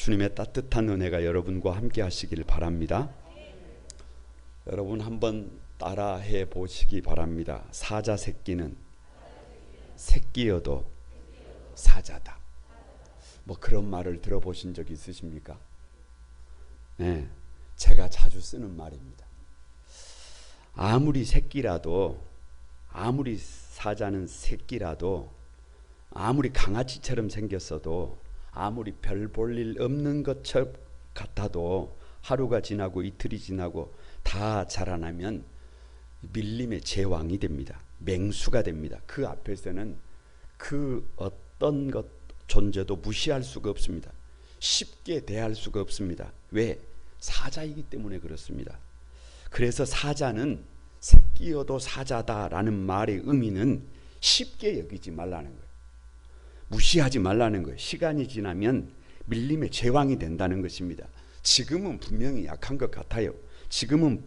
주님의 따뜻한 은혜가 여러분과 함께 하시길 바랍니다. 여러분 한번 따라해 보시기 바랍니다. 사자 새끼는 새끼여도 사자다. 뭐 그런 말을 들어보신 적 있으십니까? 네, 제가 자주 쓰는 말입니다. 아무리 새끼라도, 아무리 사자는 새끼라도, 아무리 강아지처럼 생겼어도, 아무리 별 볼 일 없는 것 같아도 하루가 지나고 이틀이 지나고 다 자라나면 밀림의 제왕이 됩니다. 맹수가 됩니다. 그 앞에서는 그 어떤 것 존재도 무시할 수가 없습니다. 쉽게 대할 수가 없습니다. 왜? 사자이기 때문에 그렇습니다. 그래서 사자는 새끼여도 사자다라는 말의 의미는 쉽게 여기지 말라는 거예요. 무시하지 말라는 거예요. 시간이 지나면 밀림의 제왕이 된다는 것입니다. 지금은 분명히 약한 것 같아요. 지금은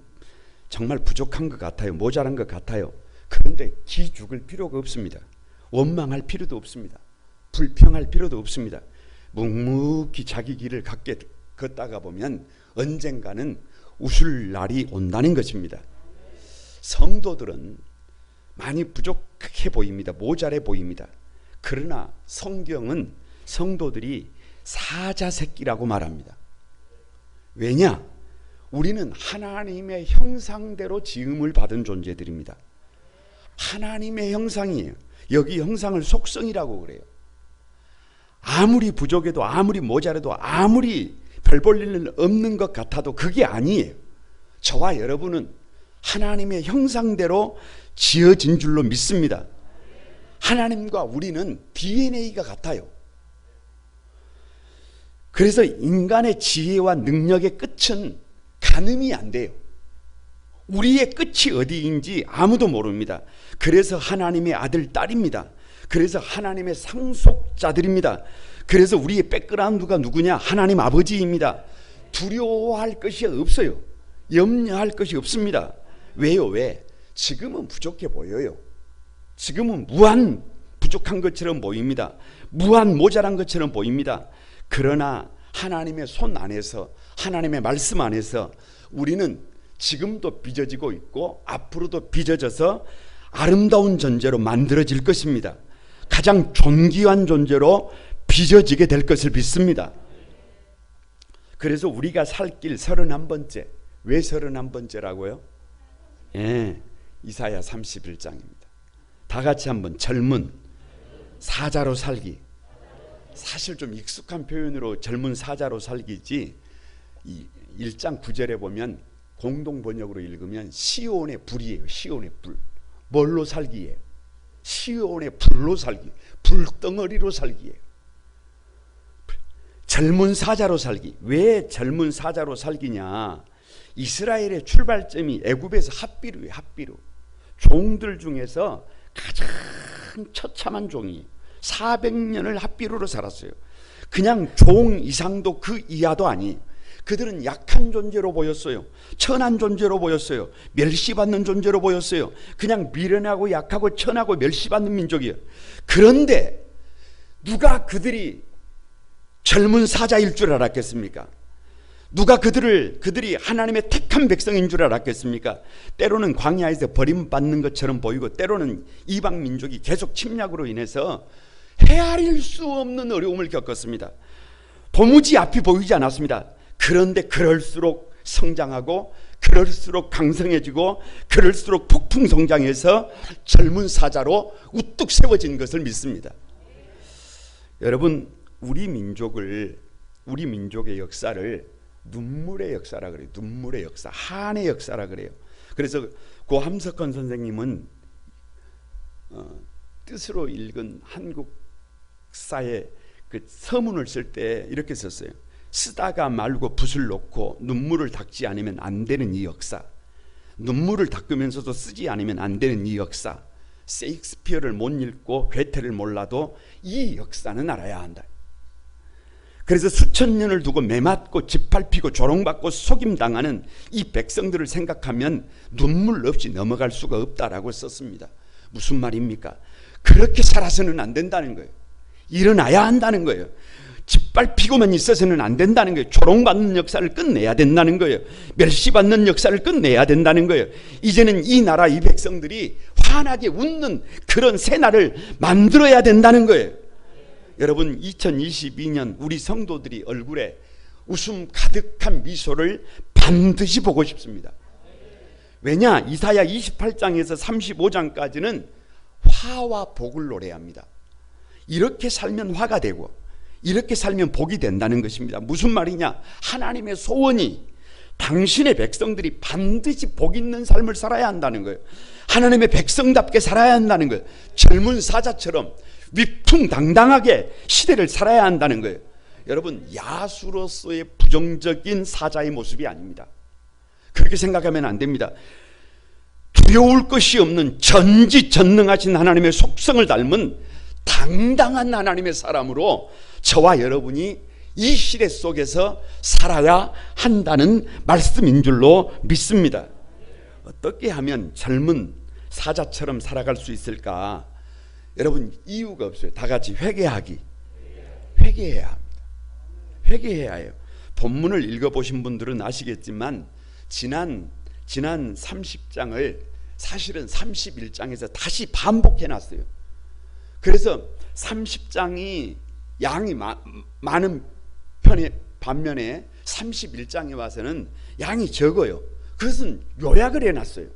정말 부족한 것 같아요. 모자란 것 같아요. 그런데 기죽을 필요가 없습니다. 원망할 필요도 없습니다. 불평할 필요도 없습니다. 묵묵히 자기 길을 걷다가 보면 언젠가는 웃을 날이 온다는 것입니다. 성도들은 많이 부족해 보입니다. 모자래 보입니다. 그러나 성경은 성도들이 사자 새끼라고 말합니다. 왜냐? 우리는 하나님의 형상대로 지음을 받은 존재들입니다. 하나님의 형상이에요. 여기 형상을 속성이라고 그래요. 아무리 부족해도, 아무리 모자라도, 아무리 별 볼 일 없는 것 같아도 그게 아니에요. 저와 여러분은 하나님의 형상대로 지어진 줄로 믿습니다. 하나님과 우리는 DNA가 같아요. 그래서 인간의 지혜와 능력의 끝은 가늠이 안 돼요. 우리의 끝이 어디인지 아무도 모릅니다. 그래서 하나님의 아들, 딸입니다. 그래서 하나님의 상속자들입니다. 그래서 우리의 백그라운드가 누구냐? 하나님 아버지입니다. 두려워할 것이 없어요. 염려할 것이 없습니다. 왜요? 왜? 지금은 부족해 보여요. 지금은 무한 부족한 것처럼 보입니다. 무한 모자란 것처럼 보입니다. 그러나 하나님의 손 안에서, 하나님의 말씀 안에서 우리는 지금도 빚어지고 있고 앞으로도 빚어져서 아름다운 존재로 만들어질 것입니다. 가장 존귀한 존재로 빚어지게 될 것을 믿습니다. 그래서 우리가 살 길 31번째. 왜 31번째라고요? 예, 이사야 31장입니다. 다 같이 한번 젊은 사자로 살기. 사실 좀 익숙한 표현으로 젊은 사자로 살기지, 이 1장 9절에 보면 공동 번역으로 읽으면 시온의 불이에요. 시온의 불. 뭘로 살기예요? 시온의 불로 살기. 불덩어리로 살기예요. 젊은 사자로 살기. 왜 젊은 사자로 살기냐? 이스라엘의 출발점이 애굽에서 핫비루예요. 핫비루. 종들 중에서 가장 처참한 종이 400년을 핫비루로 살았어요. 그냥 종 이상도 그 이하도 아니에요. 그들은 약한 존재로 보였어요. 천한 존재로 보였어요. 멸시받는 존재로 보였어요. 그냥 미련하고 약하고 천하고 멸시받는 민족이에요. 그런데 누가 그들이 젊은 사자일 줄 알았겠습니까? 누가 그들이 하나님의 택한 백성인 줄 알았겠습니까? 때로는 광야에서 버림받는 것처럼 보이고, 때로는 이방 민족이 계속 침략으로 인해서 헤아릴 수 없는 어려움을 겪었습니다. 도무지 앞이 보이지 않았습니다. 그런데 그럴수록 성장하고, 그럴수록 강성해지고, 그럴수록 폭풍 성장해서 젊은 사자로 우뚝 세워진 것을 믿습니다. 여러분, 우리 민족의 역사를 눈물의 역사라 그래요. 눈물의 역사, 한의 역사라 그래요. 그래서 고함석헌 선생님은 뜻으로 읽은 한국사의 그 서문을 쓸 때 이렇게 썼어요. 쓰다가 말고 붓을 놓고 눈물을 닦지 않으면 안 되는 이 역사, 눈물을 닦으면서도 쓰지 않으면 안 되는 이 역사, 셰익스피어를 못 읽고 괴테를 몰라도 이 역사는 알아야 한다. 그래서 수천 년을 두고 매맞고 짓밟히고 조롱받고 속임당하는 이 백성들을 생각하면 눈물 없이 넘어갈 수가 없다라고 썼습니다. 무슨 말입니까? 그렇게 살아서는 안 된다는 거예요. 일어나야 한다는 거예요. 짓밟히고만 있어서는 안 된다는 거예요. 조롱받는 역사를 끝내야 된다는 거예요. 멸시받는 역사를 끝내야 된다는 거예요. 이제는 이 나라 이 백성들이 환하게 웃는 그런 새날을 만들어야 된다는 거예요. 여러분, 2022년 우리 성도들이 얼굴에 웃음 가득한 미소를 반드시 보고 싶습니다. 왜냐? 이사야 28장에서 35장까지는 화와 복을 노래합니다. 이렇게 살면 화가 되고 이렇게 살면 복이 된다는 것입니다. 무슨 말이냐? 하나님의 소원이 당신의 백성들이 반드시 복 있는 삶을 살아야 한다는 거예요. 하나님의 백성답게 살아야 한다는 거예요. 젊은 사자처럼 위풍당당하게 시대를 살아야 한다는 거예요. 여러분, 야수로서의 부정적인 사자의 모습이 아닙니다. 그렇게 생각하면 안 됩니다. 두려울 것이 없는 전지전능하신 하나님의 속성을 닮은 당당한 하나님의 사람으로 저와 여러분이 이 시대 속에서 살아야 한다는 말씀인 줄로 믿습니다. 어떻게 하면 젊은 사자처럼 살아갈 수 있을까? 여러분, 이유가 없어요. 다 같이 회개해야 합니다. 회개해야 해요. 본문을 읽어보신 분들은 아시겠지만 지난 30장을 사실은 31장에서 다시 반복해놨어요. 그래서 30장이 양이 많은 반면에 31장에 와서는 양이 적어요. 그것은 요약을 해놨어요.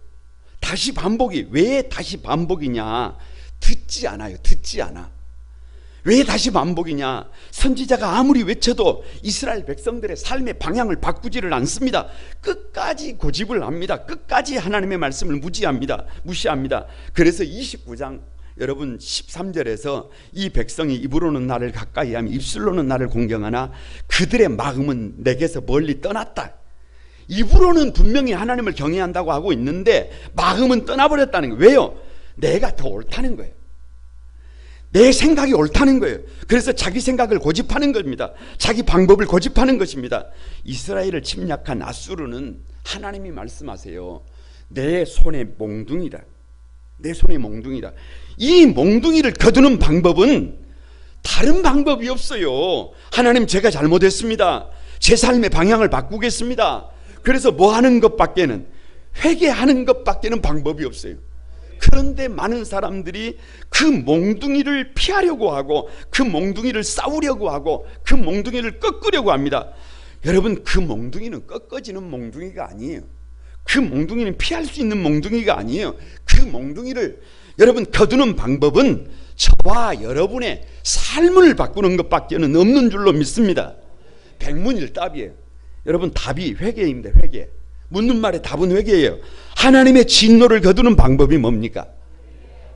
다시 반복이. 왜 다시 반복이냐? 듣지 않아요. 듣지 않아. 왜 다시 반복이냐? 선지자가 아무리 외쳐도 이스라엘 백성들의 삶의 방향을 바꾸지를 않습니다. 끝까지 고집을 합니다. 끝까지 하나님의 말씀을 무시합니다. 그래서 29장 여러분 13절에서 이 백성이 입으로는 나를 가까이 하며 입술로는 나를 공경하나 그들의 마음은 내게서 멀리 떠났다. 입으로는 분명히 하나님을 경외한다고 하고 있는데 마음은 떠나버렸다는 거예요. 왜요? 내가 더 옳다는 거예요. 내 생각이 옳다는 거예요. 그래서 자기 생각을 고집하는 겁니다. 자기 방법을 고집하는 것입니다. 이스라엘을 침략한 아수르는 하나님이 말씀하세요. 내 손에 몽둥이다. 내 손에 몽둥이다. 이 몽둥이를 거두는 방법은 다른 방법이 없어요. 하나님, 제가 잘못했습니다. 제 삶의 방향을 바꾸겠습니다. 그래서 뭐 하는 것밖에는, 회개하는 것밖에는 방법이 없어요. 그런데 많은 사람들이 그 몽둥이를 피하려고 하고 그 몽둥이를 싸우려고 하고 그 몽둥이를 꺾으려고 합니다. 여러분, 그 몽둥이는 꺾어지는 몽둥이가 아니에요. 그 몽둥이는 피할 수 있는 몽둥이가 아니에요. 그 몽둥이를 여러분 거두는 방법은 저와 여러분의 삶을 바꾸는 것밖에는 없는 줄로 믿습니다. 백문일답이에요. 여러분, 답이 회개입니다. 회개. 묻는 말의 답은 회개예요. 하나님의 진노를 거두는 방법이 뭡니까?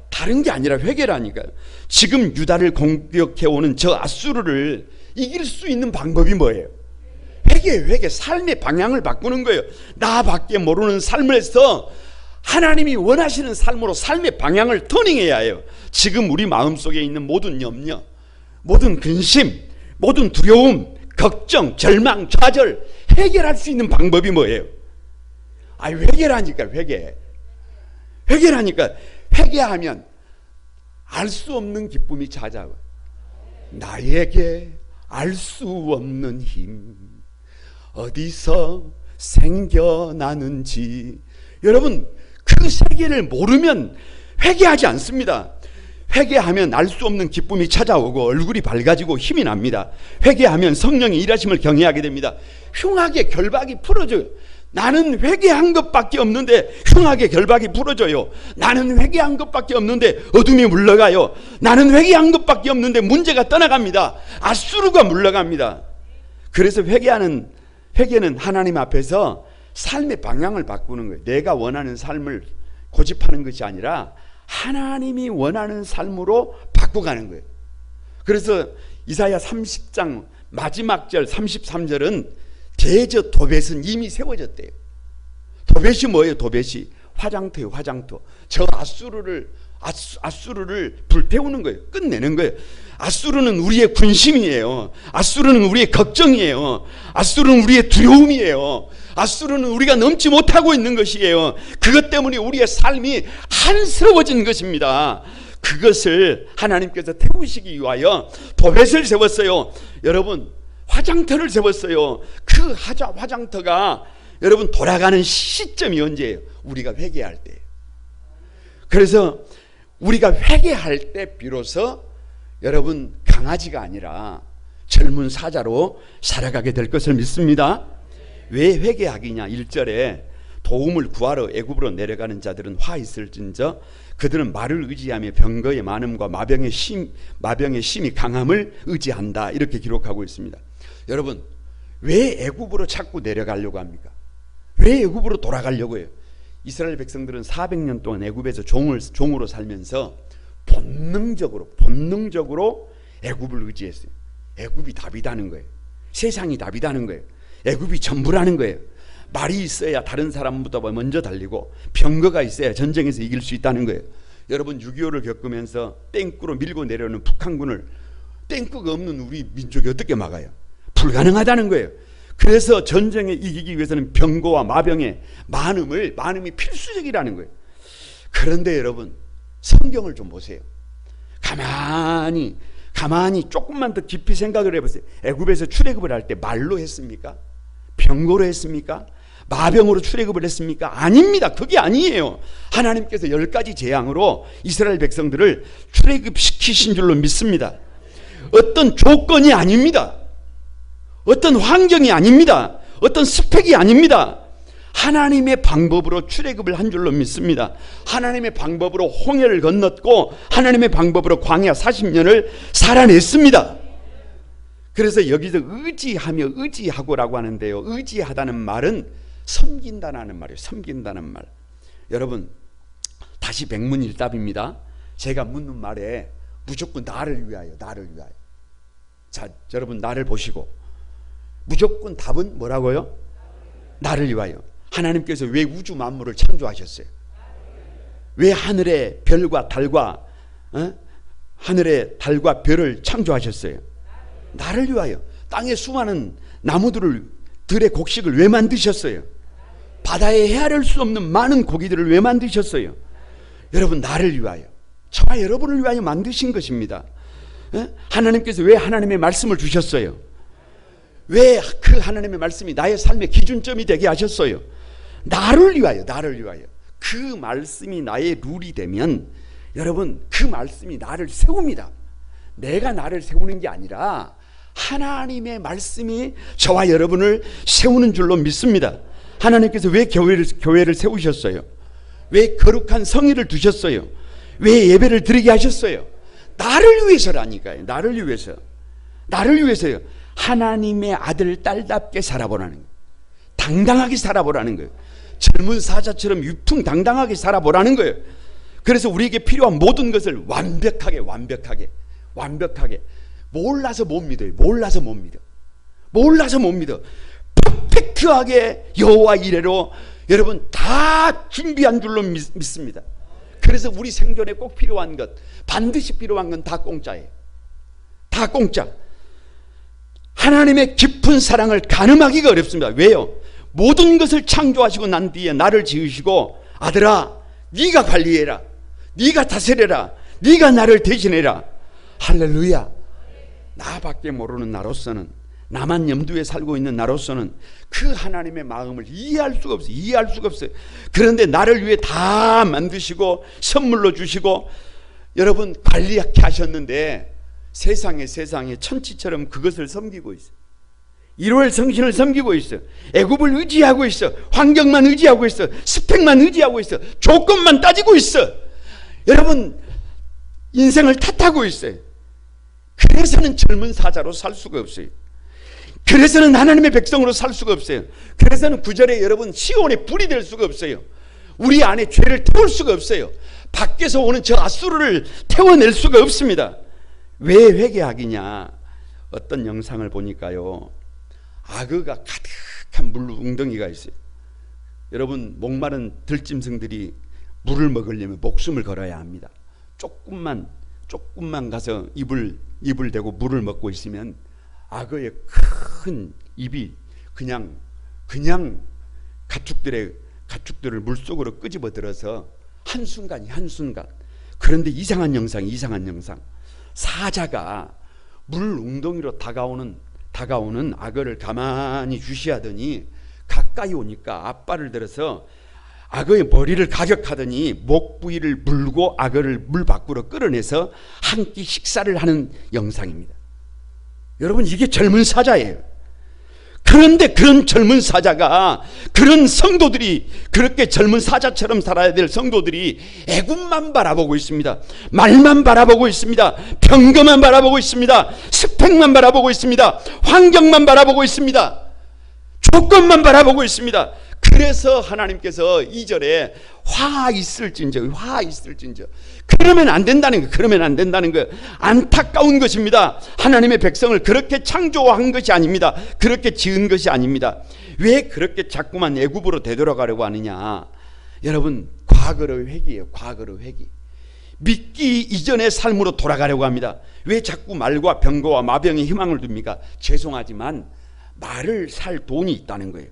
다른 게 아니라 회개라니까요. 지금 유다를 공격해오는 저 아수르를 이길 수 있는 방법이 뭐예요? 회개. 삶의 방향을 바꾸는 거예요. 나밖에 모르는 삶에서 하나님이 원하시는 삶으로 삶의 방향을 터닝해야 해요. 지금 우리 마음속에 있는 모든 염려, 모든 근심, 모든 두려움, 걱정, 절망, 좌절 해결할 수 있는 방법이 뭐예요? 회개라니까. 회개라니까. 회개하면 알 수 없는 기쁨이 찾아와. 나에게 알 수 없는 힘 어디서 생겨나는지. 여러분, 그 세계를 모르면 회개하지 않습니다. 회개하면 알 수 없는 기쁨이 찾아오고 얼굴이 밝아지고 힘이 납니다. 회개하면 성령의 일하심을 경외하게 됩니다. 흉악의 결박이 풀어져요. 나는 회개한 것밖에 없는데 흉악의 결박이 풀어져요. 나는 회개한 것밖에 없는데 어둠이 물러가요. 나는 회개한 것밖에 없는데 문제가 떠나갑니다. 아수르가 물러갑니다. 그래서 회개는 하나님 앞에서 삶의 방향을 바꾸는 거예요. 내가 원하는 삶을 고집하는 것이 아니라 하나님이 원하는 삶으로 바꿔가는 거예요. 그래서 이사야 30장 마지막 절 33절은 대저 도벳은 이미 세워졌대요. 도벳이 뭐예요? 도벳이 화장터예요. 화장터. 저 아수르를 불태우는 거예요. 끝내는 거예요. 아수르는 우리의 군심이에요. 아수르는 우리의 걱정이에요. 아수르는 우리의 두려움이에요. 아수르는 우리가 넘지 못하고 있는 것이에요. 그것 때문에 우리의 삶이 한스러워진 것입니다. 그것을 하나님께서 태우시기 위하여 도벳을 세웠어요. 여러분, 화장터를 세웠어요. 그 화장터가 여러분 돌아가는 시점이 언제예요? 우리가 회개할 때예요. 그래서 우리가 회개할 때 비로소 여러분 강아지가 아니라 젊은 사자로 살아가게 될 것을 믿습니다. 왜 회개하기냐? 1절에 도움을 구하러 애굽으로 내려가는 자들은 화 있을진저 그들은 말을 의지하며 병거의 많음과 마병의 심이 강함을 의지한다. 이렇게 기록하고 있습니다. 여러분, 왜 애굽으로 자꾸 내려가려고 합니까? 왜 애굽으로 돌아가려고 해요? 이스라엘 백성들은 400년 동안 애굽에서 종으로 살면서 본능적으로 애굽을 의지했어요. 애굽이 답이다는 거예요. 세상이 답이다는 거예요. 애굽이 전부라는 거예요. 말이 있어야 다른 사람보다 먼저 달리고 병거가 있어야 전쟁에서 이길 수 있다는 거예요. 여러분 6.25를 겪으면서 땡꾸로 밀고 내려오는 북한군을 땡꾸가 없는 우리 민족이 어떻게 막아요? 불가능하다는 거예요. 그래서 전쟁에 이기기 위해서는 병거와 마병의 많음이 필수적이라는 거예요. 그런데 여러분 성경을 좀 보세요. 가만히 조금만 더 깊이 생각을 해보세요. 애굽에서 출애굽을 할 때 말로 했습니까? 병거로 했습니까? 마병으로 출애굽을 했습니까? 아닙니다. 그게 아니에요. 하나님께서 10가지 재앙으로 이스라엘 백성들을 출애굽시키신 줄로 믿습니다. 어떤 조건이 아닙니다. 어떤 환경이 아닙니다. 어떤 스펙이 아닙니다. 하나님의 방법으로 출애굽을 한 줄로 믿습니다. 하나님의 방법으로 홍해를 건넜고 하나님의 방법으로 광야 40년을 살아냈습니다. 그래서 여기서 의지하고라고 하는데요. 의지하다는 말은 섬긴다는 말이에요. 섬긴다는 말. 여러분 다시 백문일답입니다. 제가 묻는 말에 무조건 나를 위하여. 자, 여러분 나를 보시고 무조건 답은 뭐라고요? 나를 위하여. 하나님께서 왜 우주 만물을 창조하셨어요? 왜 하늘의 별과 달과 하늘의 달과 별을 창조하셨어요? 나를 위하여. 땅의 수많은 들의 곡식을 왜 만드셨어요? 바다에 헤아릴 수 없는 많은 고기들을 왜 만드셨어요? 여러분 나를 위하여. 저와 여러분을 위하여 만드신 것입니다. 하나님께서 왜 하나님의 말씀을 주셨어요? 왜 그 하나님의 말씀이 나의 삶의 기준점이 되게 하셨어요? 나를 위하여. 그 말씀이 나의 룰이 되면 여러분 그 말씀이 나를 세웁니다. 내가 나를 세우는 게 아니라 하나님의 말씀이 저와 여러분을 세우는 줄로 믿습니다. 하나님께서 왜 교회를 세우셨어요? 왜 거룩한 성의를 두셨어요? 왜 예배를 드리게 하셨어요? 나를 위해서라니까요. 나를 위해서요. 하나님의 아들 딸답게 살아보라는 거예요. 당당하게 살아보라는 거예요. 젊은 사자처럼 위풍당당하게 살아보라는 거예요. 그래서 우리에게 필요한 모든 것을 완벽하게 몰라서 못 믿어요. 몰라서 못 믿어. 퍼펙트하게 여호와 이레로 여러분 다 준비한 줄로 믿습니다. 그래서 우리 생존에 꼭 필요한 것, 반드시 필요한 건 다 공짜예요. 다 공짜. 하나님의 깊은 사랑을 가늠하기가 어렵습니다. 왜요? 모든 것을 창조하시고 난 뒤에 나를 지으시고 아들아 네가 관리해라, 네가 다스려라, 네가 나를 대신해라. 할렐루야. 나밖에 모르는 나로서는, 나만 염두에 살고 있는 나로서는 그 하나님의 마음을 이해할 수가 없어요. 그런데 나를 위해 다 만드시고 선물로 주시고 여러분 관리하게 하셨는데 세상에 천치처럼 그것을 섬기고 있어요. 일월 성신을 섬기고 있어. 애굽을 의지하고 있어. 환경만 의지하고 있어. 스펙만 의지하고 있어. 조건만 따지고 있어. 여러분 인생을 탓하고 있어요. 그래서는 젊은 사자로 살 수가 없어요. 그래서는 하나님의 백성으로 살 수가 없어요. 그래서는 9절에 여러분 시온의 불이 될 수가 없어요. 우리 안에 죄를 태울 수가 없어요. 밖에서 오는 저 아수르를 태워낼 수가 없습니다. 왜 회개하기냐? 어떤 영상을 보니까요, 악어가 가득한 물 웅덩이가 있어요. 여러분 목마른 들짐승들이 물을 먹으려면 목숨을 걸어야 합니다. 조금만 가서 입을 대고 물을 먹고 있으면 악어의 큰 입이 그냥 가축들을 물속으로 끄집어 들어서 한순간 그런데 이상한 영상. 사자가 물 웅덩이로 다가오는 악어를 가만히 주시하더니 가까이 오니까 앞발을 들어서 악어의 머리를 가격하더니 목 부위를 물고 악어를 물 밖으로 끌어내서 한 끼 식사를 하는 영상입니다. 여러분, 이게 젊은 사자예요. 그런데 그런 젊은 사자가, 그런 성도들이, 그렇게 젊은 사자처럼 살아야 될 성도들이 애굽만 바라보고 있습니다. 말만 바라보고 있습니다. 병거만 바라보고 있습니다. 스펙만 바라보고 있습니다. 환경만 바라보고 있습니다. 조건만 바라보고 있습니다. 그래서 하나님께서 2절에 화 있을진저 그러면 안 된다는 거예요. 안타까운 것입니다. 하나님의 백성을 그렇게 창조한 것이 아닙니다. 그렇게 지은 것이 아닙니다. 왜 그렇게 자꾸만 애굽으로 되돌아가려고 하느냐? 여러분, 과거의 회개예요. 과거의 회개. 믿기 이전의 삶으로 돌아가려고 합니다. 왜 자꾸 말과 병거와 마병에 희망을 둡니까? 죄송하지만 말을 살 돈이 있다는 거예요.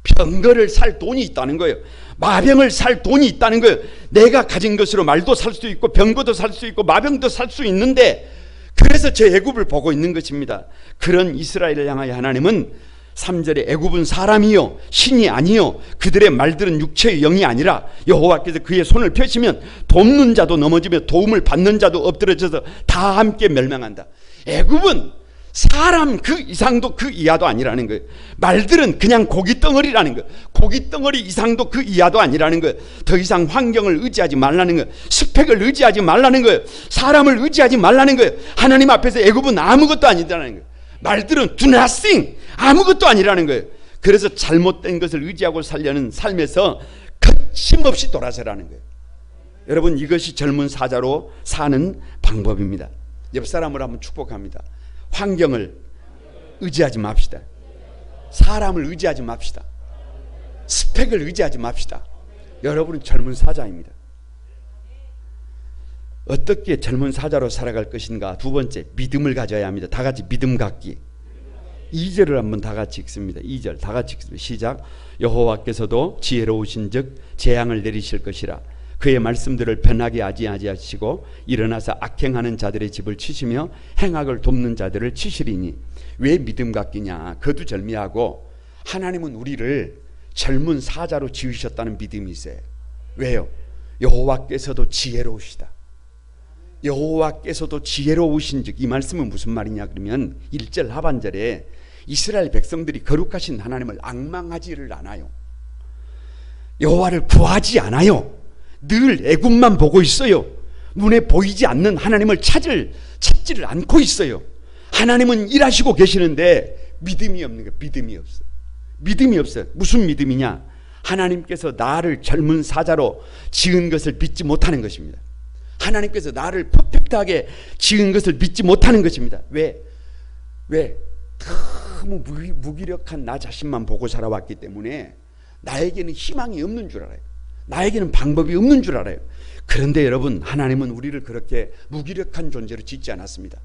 병거를 살 돈이 있다는 거예요. 마병을 살 돈이 있다는 거예요. 내가 가진 것으로 말도 살 수 있고 병거도 살 수 있고 마병도 살 수 있는데, 그래서 저 애굽을 보고 있는 것입니다. 그런 이스라엘을 향하여 하나님은 3절에 애굽은 사람이요 신이 아니요 그들의 말들은 육체의 영이 아니라 여호와께서 그의 손을 펴시면 돕는 자도 넘어지며 도움을 받는 자도 엎드러져서 다 함께 멸망한다. 애굽은 사람 그 이상도 그 이하도 아니라는 거예요. 말들은 그냥 고깃덩어리라는 거예요. 고깃덩어리 이상도 그 이하도 아니라는 거예요. 더 이상 환경을 의지하지 말라는 거예요. 스펙을 의지하지 말라는 거예요. 사람을 의지하지 말라는 거예요. 하나님 앞에서 애굽은 아무것도 아니라는 거예요. 말들은 do nothing, 아무것도 아니라는 거예요. 그래서 잘못된 것을 의지하고 살려는 삶에서 거침없이 돌아서라는 거예요. 여러분, 이것이 젊은 사자로 사는 방법입니다. 옆 사람을 한번 축복합니다. 환경을 의지하지 맙시다. 사람을 의지하지 맙시다. 스펙을 의지하지 맙시다. 여러분은 젊은 사자입니다. 어떻게 젊은 사자로 살아갈 것인가? 두 번째, 믿음을 가져야 합니다. 다 같이 믿음 갖기. 2절을 한번 다 같이 읽습니다. 2절 다 같이 읽습니다. 시작. 여호와께서도 지혜로우신 즉 재앙을 내리실 것이라. 그의 말씀들을 변하게 아지하시고 일어나서 악행하는 자들의 집을 치시며 행악을 돕는 자들을 치시리니. 왜 믿음 갖기냐? 거두절미하고 하나님은 우리를 젊은 사자로 지으셨다는 믿음이 있어요. 왜요? 여호와께서도 지혜로우시다. 여호와께서도 지혜로우신 즉, 이 말씀은 무슨 말이냐 그러면 1절 하반절에 이스라엘 백성들이 거룩하신 하나님을 앙망하지를 않아요. 여호와를 구하지 않아요. 늘 애굽만 보고 있어요. 눈에 보이지 않는 하나님을 찾지를 않고 있어요. 하나님은 일하시고 계시는데 믿음이 없는 거예요. 믿음이 없어요. 무슨 믿음이냐? 하나님께서 나를 젊은 사자로 지은 것을 믿지 못하는 것입니다. 하나님께서 나를 퍼펙트하게 지은 것을 믿지 못하는 것입니다. 왜? 너무 무기력한 나 자신만 보고 살아왔기 때문에 나에게는 희망이 없는 줄 알아요. 나에게는 방법이 없는 줄 알아요. 그런데 여러분, 하나님은 우리를 그렇게 무기력한 존재로 짓지 않았습니다.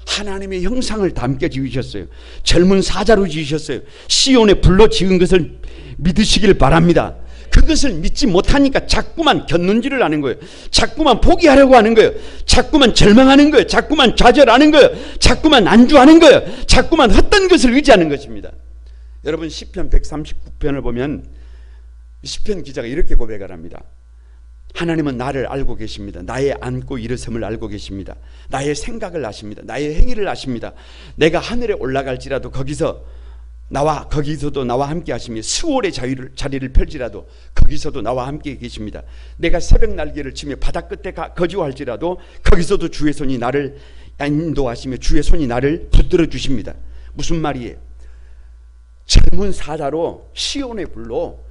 하나님의 형상을 담게 지으셨어요. 젊은 사자로 지으셨어요. 시온에 불러 지은 것을 믿으시길 바랍니다. 그것을 믿지 못하니까 자꾸만 곁눈질을 하는 거예요. 자꾸만 포기하려고 하는 거예요. 자꾸만 절망하는 거예요. 자꾸만 좌절하는 거예요. 자꾸만 안주하는 거예요. 자꾸만 헛된 것을 의지하는 것입니다. 여러분, 시편 139편을 보면 시편 기자가 이렇게 고백을 합니다. 하나님은 나를 알고 계십니다. 나의 앉고 일어섬을 알고 계십니다. 나의 생각을 아십니다. 나의 행위를 아십니다. 내가 하늘에 올라갈지라도 거기서도 나와 함께 하시며 스월의 자리를 펼지라도 거기서도 나와 함께 계십니다. 내가 새벽 날개를 치며 바다 끝에 거주할지라도 거기서도 주의 손이 나를 인도하시며 주의 손이 나를 붙들어 주십니다. 무슨 말이에요? 젊은 사자로 시온의 불로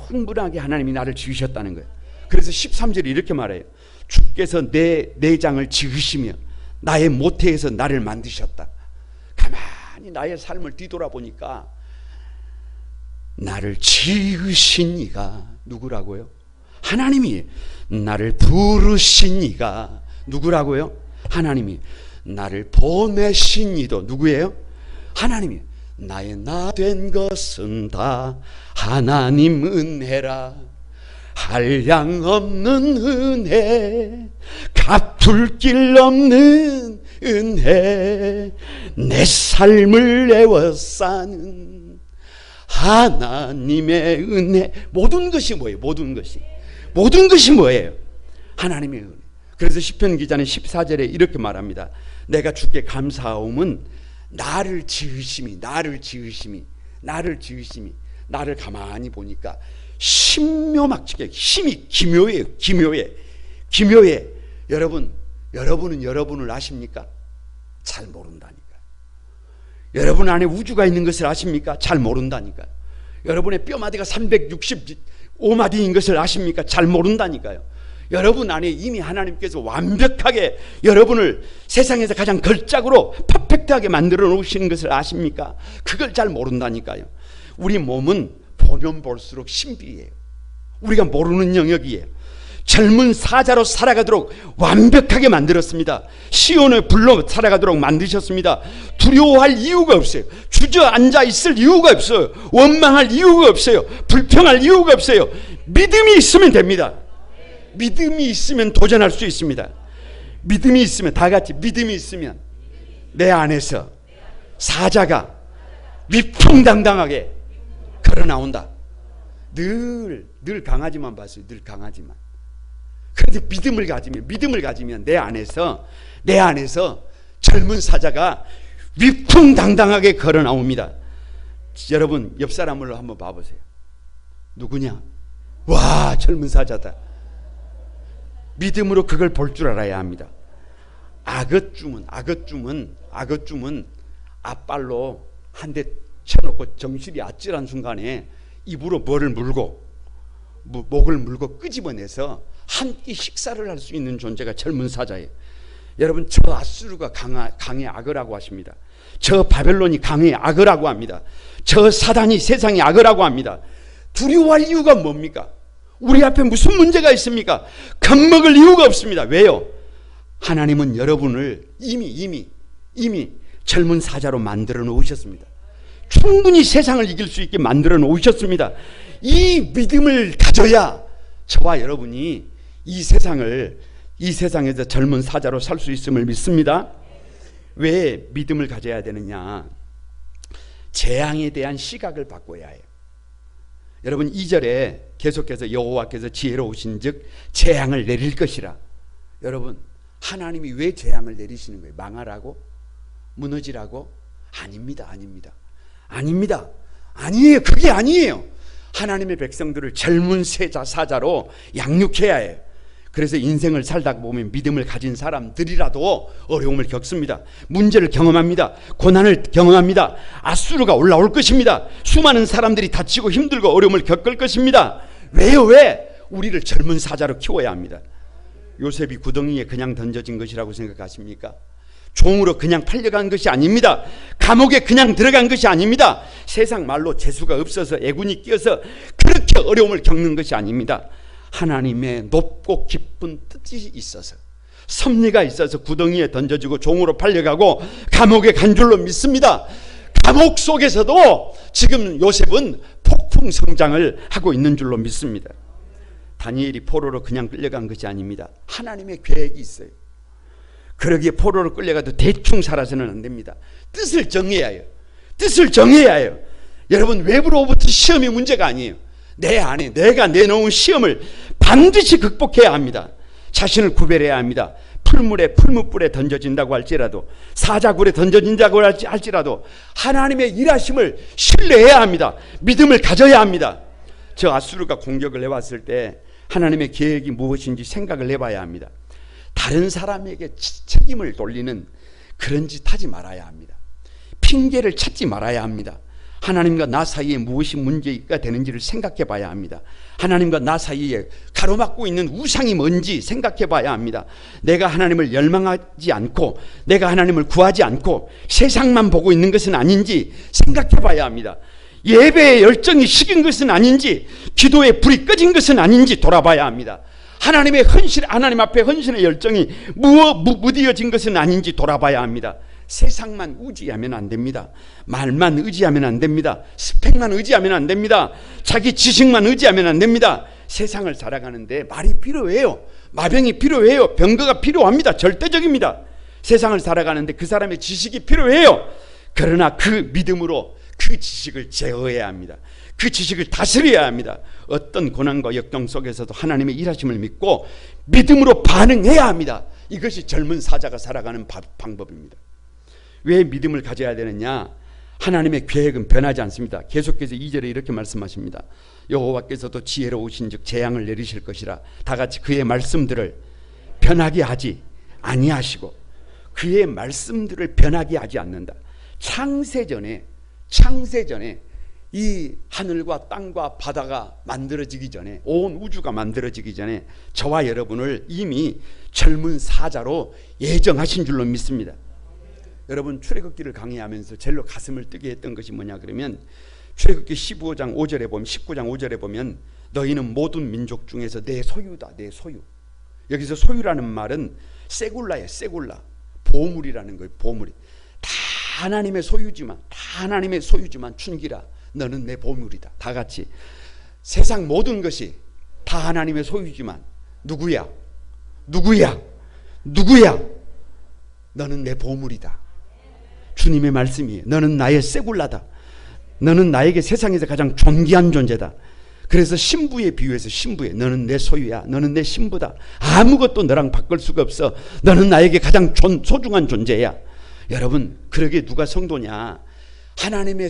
충분하게 하나님이 나를 지으셨다는 거예요. 그래서 13절에 이렇게 말해요. 주께서 내 내장을 지으시며 나의 모태에서 나를 만드셨다. 가만히 나의 삶을 뒤돌아보니까 나를 지으신 이가 누구라고요? 하나님이. 나를 부르신 이가 누구라고요? 하나님이. 나를 보내신 이도 누구예요? 하나님이. 나의 나 된 것은 다 하나님 은혜라. 한량없는 은혜, 갚을 길 없는 은혜, 내 삶을 애워싸는 하나님의 은혜. 모든 것이 뭐예요? 모든 것이 뭐예요? 하나님의 은혜. 그래서 시편 기자는 14절에 이렇게 말합니다. 내가 주께 감사하옴은 나를 지으심이 나를 가만히 보니까 신묘막측에 힘이 기묘해. 여러분은 여러분을 아십니까? 잘 모른다니까. 여러분 안에 우주가 있는 것을 아십니까? 잘 모른다니까요. 여러분의 뼈마디가 365마디인 것을 아십니까? 잘 모른다니까요. 여러분 안에 이미 하나님께서 완벽하게 여러분을 세상에서 가장 걸작으로 퍼펙트하게 만들어 놓으시는 것을 아십니까? 그걸 잘 모른다니까요. 우리 몸은 보면 볼수록 신비해요. 우리가 모르는 영역이에요. 젊은 사자로 살아가도록 완벽하게 만들었습니다. 시온의 불로 살아가도록 만드셨습니다. 두려워할 이유가 없어요. 주저앉아 있을 이유가 없어요. 원망할 이유가 없어요. 불평할 이유가 없어요. 믿음이 있으면 됩니다. 믿음이 있으면 도전할 수 있습니다. 믿음이 있으면, 다 같이 믿음이 있으면 내 안에서 사자가 위풍당당하게 걸어 나온다. 늘 강하지만 봤어요. 늘 강하지만. 그런데 믿음을 가지면 내 안에서 젊은 사자가 위풍당당하게 걸어 나옵니다. 여러분 옆 사람을 한번 봐보세요. 누구냐? 와, 젊은 사자다. 믿음으로 그걸 볼 줄 알아야 합니다. 악어줌은 앞발로 한 대 쳐놓고 정신이 아찔한 순간에 입으로 목을 물고 끄집어내서 한 끼 식사를 할 수 있는 존재가 젊은 사자예요. 여러분, 저 아수르가 강의 악어라고 하십니다. 저 바벨론이 강의 악어라고 합니다. 저 사단이 세상의 악어라고 합니다. 두려워할 이유가 뭡니까? 우리 앞에 무슨 문제가 있습니까? 겁먹을 이유가 없습니다. 왜요? 하나님은 여러분을 이미 젊은 사자로 만들어 놓으셨습니다. 충분히 세상을 이길 수 있게 만들어 놓으셨습니다. 이 믿음을 가져야 저와 여러분이 이 세상에서 젊은 사자로 살 수 있음을 믿습니다. 왜 믿음을 가져야 되느냐? 재앙에 대한 시각을 바꿔야 해요. 여러분 2절에 계속해서 여호와께서 지혜로우신즉 재앙을 내릴 것이라. 여러분, 하나님이 왜 재앙을 내리시는 거예요? 망하라고? 무너지라고? 아닙니다. 아니에요. 그게 아니에요. 하나님의 백성들을 젊은 사자로 양육해야 해요. 그래서 인생을 살다 보면 믿음을 가진 사람들이라도 어려움을 겪습니다. 문제를 경험합니다. 고난을 경험합니다. 아수르가 올라올 것입니다. 수많은 사람들이 다치고 힘들고 어려움을 겪을 것입니다. 왜요? 왜? 우리를 젊은 사자로 키워야 합니다. 요셉이 구덩이에 그냥 던져진 것이라고 생각하십니까? 종으로 그냥 팔려간 것이 아닙니다. 감옥에 그냥 들어간 것이 아닙니다. 세상 말로 재수가 없어서 애군이 끼어서 그렇게 어려움을 겪는 것이 아닙니다. 하나님의 높고 깊은 뜻이 있어서, 섭리가 있어서 구덩이에 던져지고 종으로 팔려가고 감옥에 간 줄로 믿습니다. 감옥 속에서도 지금 요셉은 폭풍 성장을 하고 있는 줄로 믿습니다. 다니엘이 포로로 그냥 끌려간 것이 아닙니다. 하나님의 계획이 있어요. 그러기에 포로로 끌려가도 대충 살아서는 안 됩니다. 뜻을 정해야 해요. 여러분, 외부로부터 시험이 문제가 아니에요. 내 안에 내가 내놓은 시험을 반드시 극복해야 합니다. 자신을 구별해야 합니다. 풀무불에 던져진다고 할지라도, 사자굴에 던져진다고 할지라도 하나님의 일하심을 신뢰해야 합니다. 믿음을 가져야 합니다. 저 아수르가 공격을 해왔을 때 하나님의 계획이 무엇인지 생각을 해봐야 합니다. 다른 사람에게 책임을 돌리는 그런 짓 하지 말아야 합니다. 핑계를 찾지 말아야 합니다. 하나님과 나 사이에 무엇이 문제가 되는지를 생각해 봐야 합니다. 하나님과 나 사이에 가로막고 있는 우상이 뭔지 생각해 봐야 합니다. 내가 하나님을 열망하지 않고, 내가 하나님을 구하지 않고 세상만 보고 있는 것은 아닌지 생각해 봐야 합니다. 예배의 열정이 식은 것은 아닌지, 기도의 불이 꺼진 것은 아닌지 돌아봐야 합니다. 하나님 앞에 헌신의 열정이 무디어진 것은 아닌지 돌아봐야 합니다. 세상만 의지하면 안 됩니다. 말만 의지하면 안 됩니다. 스펙만 의지하면 안 됩니다. 자기 지식만 의지하면 안 됩니다. 세상을 살아가는데 말이 필요해요. 마병이 필요해요. 병거가 필요합니다. 절대적입니다. 세상을 살아가는데 그 사람의 지식이 필요해요. 그러나 그 믿음으로 그 지식을 제어해야 합니다. 그 지식을 다스려야 합니다. 어떤 고난과 역경 속에서도 하나님의 일하심을 믿고 믿음으로 반응해야 합니다. 이것이 젊은 사자가 살아가는 방법입니다. 왜 믿음을 가져야 되느냐? 하나님의 계획은 변하지 않습니다. 계속해서 2절에 이렇게 말씀하십니다. 여호와께서도 지혜로우신즉 재앙을 내리실 것이라. 다 같이 그의 말씀들을 변하게 하지 아니하시고, 그의 말씀들을 변하게 하지 않는다. 창세전에 이 하늘과 땅과 바다가 만들어지기 전에, 온 우주가 만들어지기 전에 저와 여러분을 이미 젊은 사자로 예정하신 줄로 믿습니다. 여러분, 출애굽기를 강의하면서 제일로 가슴을 뜨게 했던 것이 뭐냐 그러면, 출애굽기 15장 5절에 보면, 19장 5절에 보면 너희는 모든 민족 중에서 내 소유다. 내 소유. 여기서 소유라는 말은 세굴라예요. 세굴라. 보물이라는 거예요. 보물이. 다 하나님의 소유지만, 춘기라 너는 내 보물이다. 다 같이. 세상 모든 것이 다 하나님의 소유지만 누구야? 너는 내 보물이다. 주님의 말씀이에요. 너는 나의 세굴라다. 너는 나에게 세상에서 가장 존귀한 존재다. 그래서 신부에 비유해서 신부에, 너는 내 소유야. 너는 내 신부다. 아무것도 너랑 바꿀 수가 없어. 너는 나에게 가장 소중한 존재야. 여러분, 그러게 누가 성도냐? 하나님의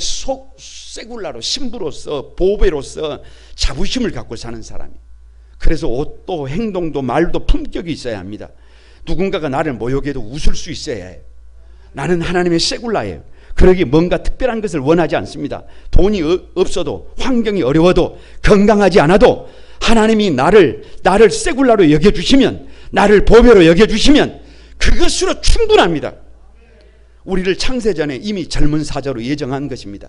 세굴라로, 신부로서, 보배로서 자부심을 갖고 사는 사람이. 그래서 옷도 행동도 말도 품격이 있어야 합니다. 누군가가 나를 모욕해도 웃을 수 있어야 해요. 나는 하나님의 세굴라예요. 그러기 뭔가 특별한 것을 원하지 않습니다. 돈이 없어도, 환경이 어려워도, 건강하지 않아도 하나님이 나를 세굴라로 여겨주시면, 나를 보배로 여겨주시면 그것으로 충분합니다. 우리를 창세전에 이미 젊은 사자로 예정한 것입니다.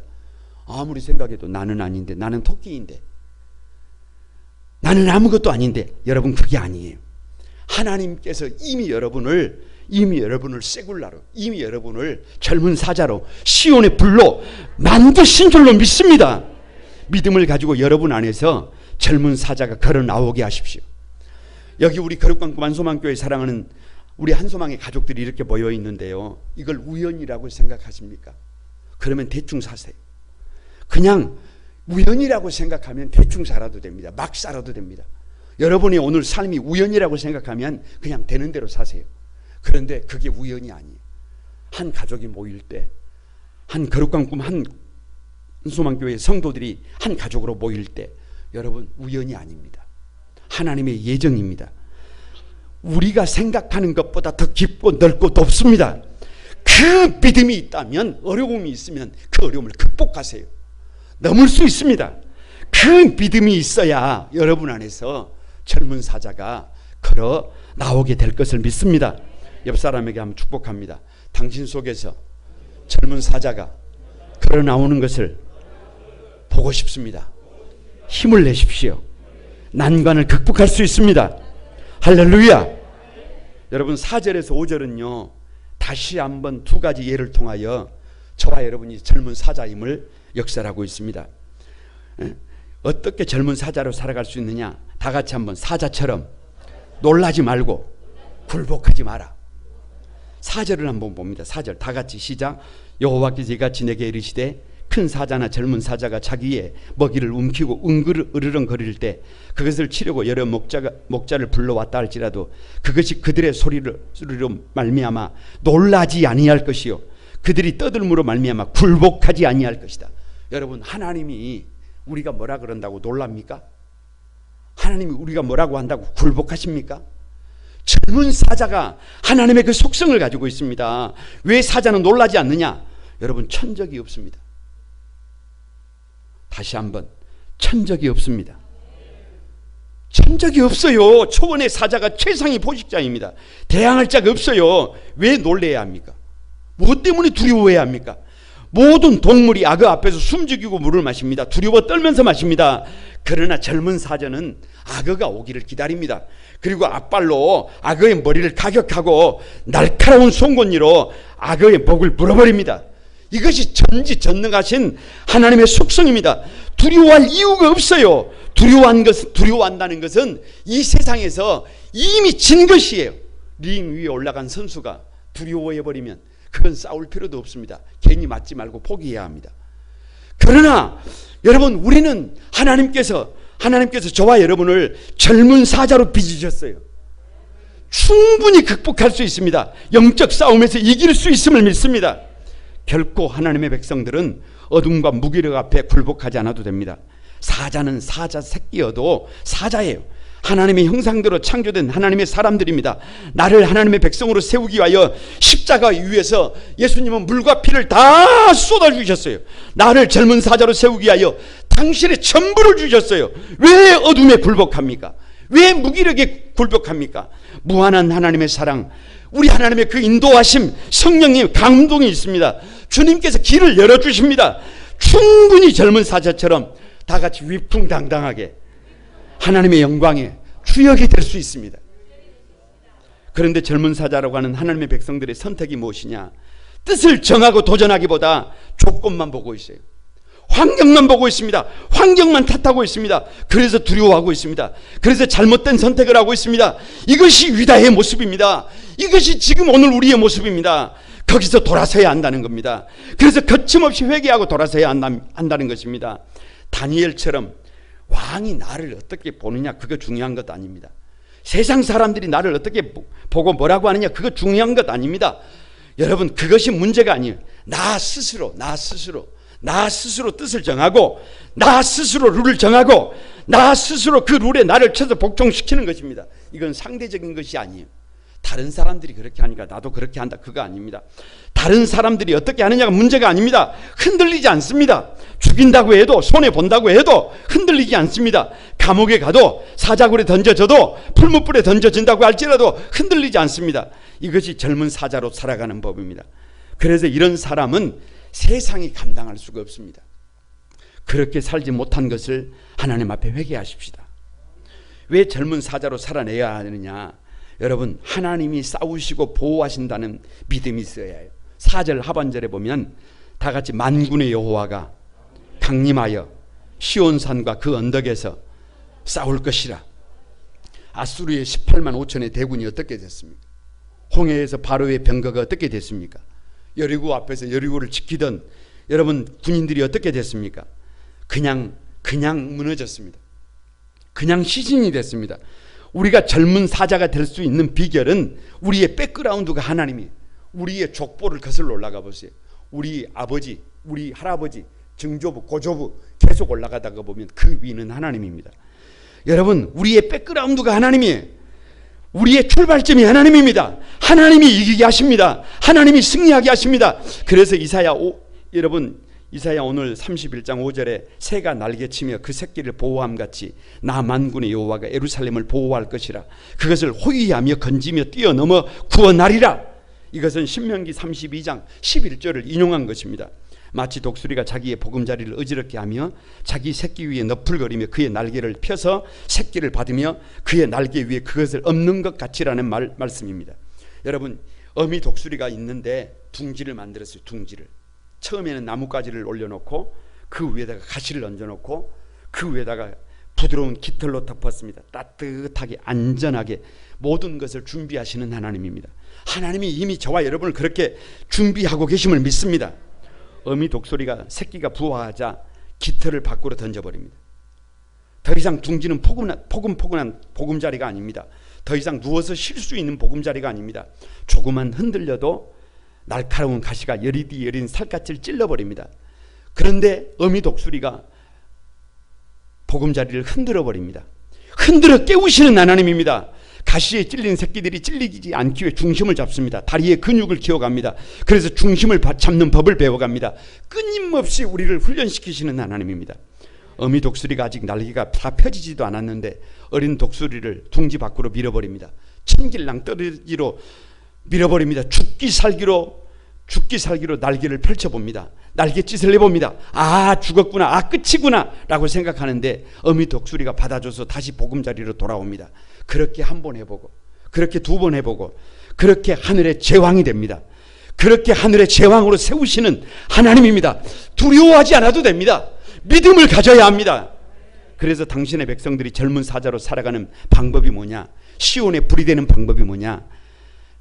아무리 생각해도 나는 아닌데, 나는 토끼인데, 나는 아무것도 아닌데, 여러분 그게 아니에요. 하나님께서 이미 여러분을 세굴라로, 이미 여러분을 젊은 사자로, 시온의 불로 만드신 줄로 믿습니다. 믿음을 가지고 여러분 안에서 젊은 사자가 걸어 나오게 하십시오. 여기 우리 거룩광구 한소망교회 사랑하는 우리 한소망의 가족들이 이렇게 모여 있는데요, 이걸 우연이라고 생각하십니까? 그러면 대충 사세요. 그냥 우연이라고 생각하면 대충 살아도 됩니다. 막 살아도 됩니다. 여러분의 오늘 삶이 우연이라고 생각하면 그냥 되는 대로 사세요. 그런데 그게 우연이 아니에요. 한 가족이 모일 때, 한 거룩한 꿈 한소망교회 성도들이 한 가족으로 모일 때, 여러분 우연이 아닙니다. 하나님의 예정입니다. 우리가 생각하는 것보다 더 깊고 넓고 높습니다. 그 믿음이 있다면, 어려움이 있으면 그 어려움을 극복하세요. 넘을 수 있습니다. 그 믿음이 있어야 여러분 안에서 젊은 사자가 걸어 나오게 될 것을 믿습니다. 옆 사람에게 한번 축복합니다. 당신 속에서 젊은 사자가 걸어 나오는 것을 보고 싶습니다. 힘을 내십시오. 난관을 극복할 수 있습니다. 할렐루야. 여러분, 4절에서 5절은요 다시 한번 두 가지 예를 통하여 저와 여러분이 젊은 사자임을 역설하고 있습니다. 어떻게 젊은 사자로 살아갈 수 있느냐? 다 같이 한번 사자처럼 놀라지 말고 굴복하지 마라. 4절을 한번 봅니다. 4절 다 같이 시작. 여호와께서 이같이 내게 이르시되 큰 사자나 젊은 사자가 자기의 먹이를 움키고 으르렁거릴 때 그것을 치려고 여러 목자를 불러왔다 할지라도 그것이 그들의 소리로 말미암아 놀라지 아니할 것이요 그들이 떠들므로 말미암아 굴복하지 아니할 것이다. 여러분, 하나님이 우리가 뭐라 그런다고 놀랍니까? 하나님이 우리가 뭐라고 한다고 굴복하십니까? 젊은 사자가 하나님의 그 속성을 가지고 있습니다. 왜 사자는 놀라지 않느냐? 여러분, 천적이 없습니다. 다시 한번, 천적이 없습니다. 천적이 없어요. 초원의 사자가 최상위 포식자입니다. 대항할 자가 없어요. 왜 놀래야 합니까? 무엇 때문에 두려워해야 합니까? 모든 동물이 악어 앞에서 숨죽이고 물을 마십니다. 두려워 떨면서 마십니다. 그러나 젊은 사자는 악어가 오기를 기다립니다. 그리고 앞발로 악어의 머리를 가격하고 날카로운 송곳니로 악어의 목을 물어버립니다. 이것이 전지전능하신 하나님의 속성입니다. 두려워할 이유가 없어요. 두려워한다는 것은 이 세상에서 이미 진 것이에요. 링 위에 올라간 선수가 두려워해버리면 그건 싸울 필요도 없습니다. 괜히 맞지 말고 포기해야 합니다. 그러나 여러분, 우리는 하나님께서 저와 여러분을 젊은 사자로 빚으셨어요. 충분히 극복할 수 있습니다. 영적 싸움에서 이길 수 있음을 믿습니다. 결코 하나님의 백성들은 어둠과 무기력 앞에 굴복하지 않아도 됩니다. 사자는 사자 새끼여도 사자예요. 하나님의 형상대로 창조된 하나님의 사람들입니다. 나를 하나님의 백성으로 세우기 위하여 십자가 위에서 예수님은 물과 피를 다 쏟아주셨어요. 나를 젊은 사자로 세우기 위하여 당신의 전부를 주셨어요. 왜 어둠에 굴복합니까? 왜 무기력에 굴복합니까? 무한한 하나님의 사랑, 우리 하나님의 그 인도하심, 성령님 감동이 있습니다. 주님께서 길을 열어주십니다. 충분히 젊은 사자처럼 다 같이 위풍당당하게 하나님의 영광에 주역이 될 수 있습니다. 그런데 젊은 사자라고 하는 하나님의 백성들의 선택이 무엇이냐? 뜻을 정하고 도전하기보다 조건만 보고 있어요. 환경만 보고 있습니다. 환경만 탓하고 있습니다. 그래서 두려워하고 있습니다. 그래서 잘못된 선택을 하고 있습니다. 이것이 유다의 모습입니다. 이것이 지금 오늘 우리의 모습입니다. 거기서 돌아서야 한다는 겁니다. 그래서 거침없이 회개하고 돌아서야 한다는 것입니다. 다니엘처럼 왕이 나를 어떻게 보느냐, 그거 중요한 것 아닙니다. 세상 사람들이 나를 어떻게 보고 뭐라고 하느냐, 그거 중요한 것 아닙니다. 여러분, 그것이 문제가 아니에요. 나 스스로 뜻을 정하고, 나 스스로 룰을 정하고, 나 스스로 그 룰에 나를 쳐서 복종시키는 것입니다. 이건 상대적인 것이 아니에요. 다른 사람들이 그렇게 하니까 나도 그렇게 한다, 그거 아닙니다. 다른 사람들이 어떻게 하느냐가 문제가 아닙니다. 흔들리지 않습니다. 죽인다고 해도, 손해본다고 해도 흔들리지 않습니다. 감옥에 가도, 사자굴에 던져져도, 풀무불에 던져진다고 할지라도 흔들리지 않습니다. 이것이 젊은 사자로 살아가는 법입니다. 그래서 이런 사람은 세상이 감당할 수가 없습니다. 그렇게 살지 못한 것을 하나님 앞에 회개하십시다. 왜 젊은 사자로 살아내야 하느냐? 여러분, 하나님이 싸우시고 보호하신다는 믿음이 있어야 해요. 4절 하반절에 보면 다 같이 만군의 여호와가 강림하여 시온산과 그 언덕에서 싸울 것이라. 아수르의 18만 5천의 대군이 어떻게 됐습니까? 홍해에서 바로의 병거가 어떻게 됐습니까? 여리고 앞에서 여리고를 지키던 여러분 군인들이 어떻게 됐습니까? 그냥 무너졌습니다. 그냥 시신이 됐습니다. 우리가 젊은 사자가 될 수 있는 비결은 우리의 백그라운드가 하나님이에요. 우리의 족보를 거슬러 올라가 보세요. 우리 아버지, 우리 할아버지, 증조부, 고조부 계속 올라가다가 보면 그 위는 하나님입니다. 여러분, 우리의 백그라운드가 하나님이에요. 우리의 출발점이 하나님입니다. 하나님이 이기게 하십니다. 하나님이 승리하게 하십니다. 그래서 여러분 이사야 오늘 31장 5절에 새가 날개치며 그 새끼를 보호함같이 나 만군의 여호와가 예루살렘을 보호할 것이라. 그것을 호위하며 건지며 뛰어넘어 구원하리라. 이것은 신명기 32장 11절을 인용한 것입니다. 마치 독수리가 자기의 보금자리를 어지럽게 하며 자기 새끼 위에 너풀거리며 그의 날개를 펴서 새끼를 받으며 그의 날개 위에 그것을 엎는 것 같이라는 말씀입니다. 여러분, 어미 독수리가 있는데 둥지를 만들었어요. 둥지를. 처음에는 나뭇가지를 올려놓고 그 위에다가 가시를 얹어놓고 그 위에다가 부드러운 깃털로 덮었습니다. 따뜻하게 안전하게 모든 것을 준비하시는 하나님입니다. 하나님이 이미 저와 여러분을 그렇게 준비하고 계심을 믿습니다. 어미 독수리가 새끼가 부화하자 깃털을 밖으로 던져버립니다. 더 이상 둥지는 포근포근한 보금자리가 아닙니다. 더 이상 누워서 쉴 수 있는 보금자리가 아닙니다. 조금만 흔들려도 날카로운 가시가 여리디 여린 살갗을 찔러버립니다. 그런데 어미 독수리가 보금자리를 흔들어 버립니다. 흔들어 깨우시는 하나님입니다. 가시에 찔린 새끼들이 찔리지 않기 위해 중심을 잡습니다. 다리의 근육을 키워갑니다. 그래서 중심을 잡는 법을 배워갑니다. 끊임없이 우리를 훈련시키시는 하나님입니다. 어미 독수리가 아직 날개가 다 펴지지도 않았는데 어린 독수리를 둥지 밖으로 밀어버립니다. 천길랑 떨어지로 밀어버립니다. 죽기 살기로 날개를 펼쳐봅니다. 날갯짓을 내봅니다. 아, 죽었구나, 아, 끝이구나 라고 생각하는데 어미 독수리가 받아줘서 다시 보금자리로 돌아옵니다. 그렇게 한 번 해보고 그렇게 두 번 해보고 그렇게 하늘의 제왕이 됩니다. 그렇게 하늘의 제왕으로 세우시는 하나님입니다. 두려워하지 않아도 됩니다. 믿음을 가져야 합니다. 그래서 당신의 백성들이 젊은 사자로 살아가는 방법이 뭐냐? 시온에 불이 되는 방법이 뭐냐?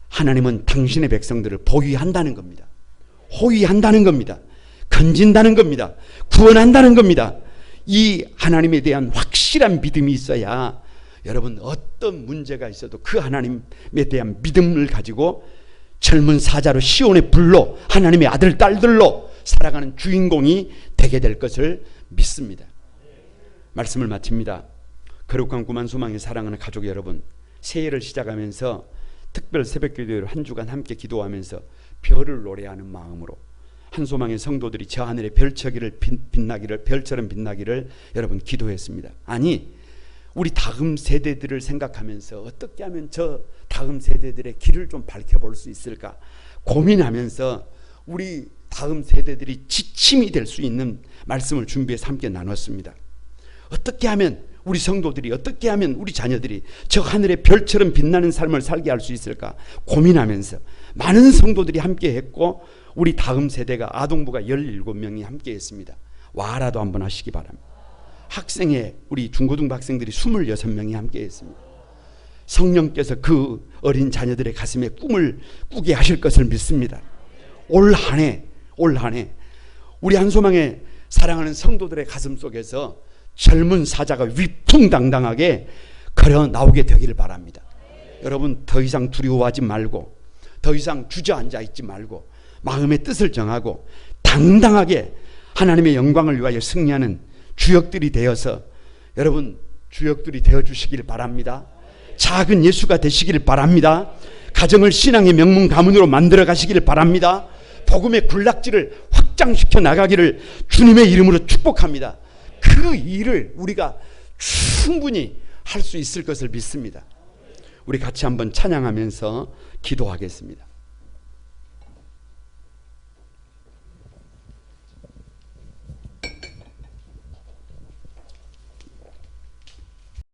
하나님은 당신의 백성들을 보위한다는 겁니다. 호위한다는 겁니다. 건진다는 겁니다. 구원한다는 겁니다. 이 하나님에 대한 확실한 믿음이 있어야 여러분 어떤 문제가 있어도 그 하나님에 대한 믿음을 가지고 젊은 사자로 시온의 불로 하나님의 아들 딸들로 살아가는 주인공이 되게 될 것을 믿습니다. 말씀을 마칩니다. 거룩한 구만 소망의 사랑하는 가족 여러분, 새해를 시작하면서 특별 새벽기도회로 한 주간 함께 기도하면서 별을 노래하는 마음으로 한소망의 성도들이 저 하늘의 별처럼 빛나기를 여러분 기도했습니다. 아니, 우리 다음 세대들을 생각하면서 어떻게 하면 저 다음 세대들의 길을 좀 밝혀볼 수 있을까 고민하면서 우리 다음 세대들이 지침이 될 수 있는 말씀을 준비해서 함께 나눴습니다. 어떻게 하면 우리 성도들이, 어떻게 하면 우리 자녀들이 저 하늘의 별처럼 빛나는 삶을 살게 할 수 있을까 고민하면서 많은 성도들이 함께 했고, 우리 다음 세대가 아동부가 17명이 함께 했습니다. 와라도 한번 하시기 바랍니다. 학생회 우리 중고등부 학생들이 26명이 함께 했습니다. 성령께서 그 어린 자녀들의 가슴에 꿈을 꾸게 하실 것을 믿습니다. 올 한 해 우리 한소망의 사랑하는 성도들의 가슴 속에서 젊은 사자가 위풍당당하게 걸어 나오게 되기를 바랍니다. 여러분, 더 이상 두려워하지 말고, 더 이상 주저앉아 있지 말고, 마음의 뜻을 정하고 당당하게 하나님의 영광을 위하여 승리하는 주역들이 되어서 여러분 주역들이 되어주시길 바랍니다. 작은 예수가 되시길 바랍니다. 가정을 신앙의 명문 가문으로 만들어 가시길 바랍니다. 복음의 군락지를 확장시켜 나가기를 주님의 이름으로 축복합니다. 그 일을 우리가 충분히 할 수 있을 것을 믿습니다. 우리 같이 한번 찬양하면서 기도하겠습니다.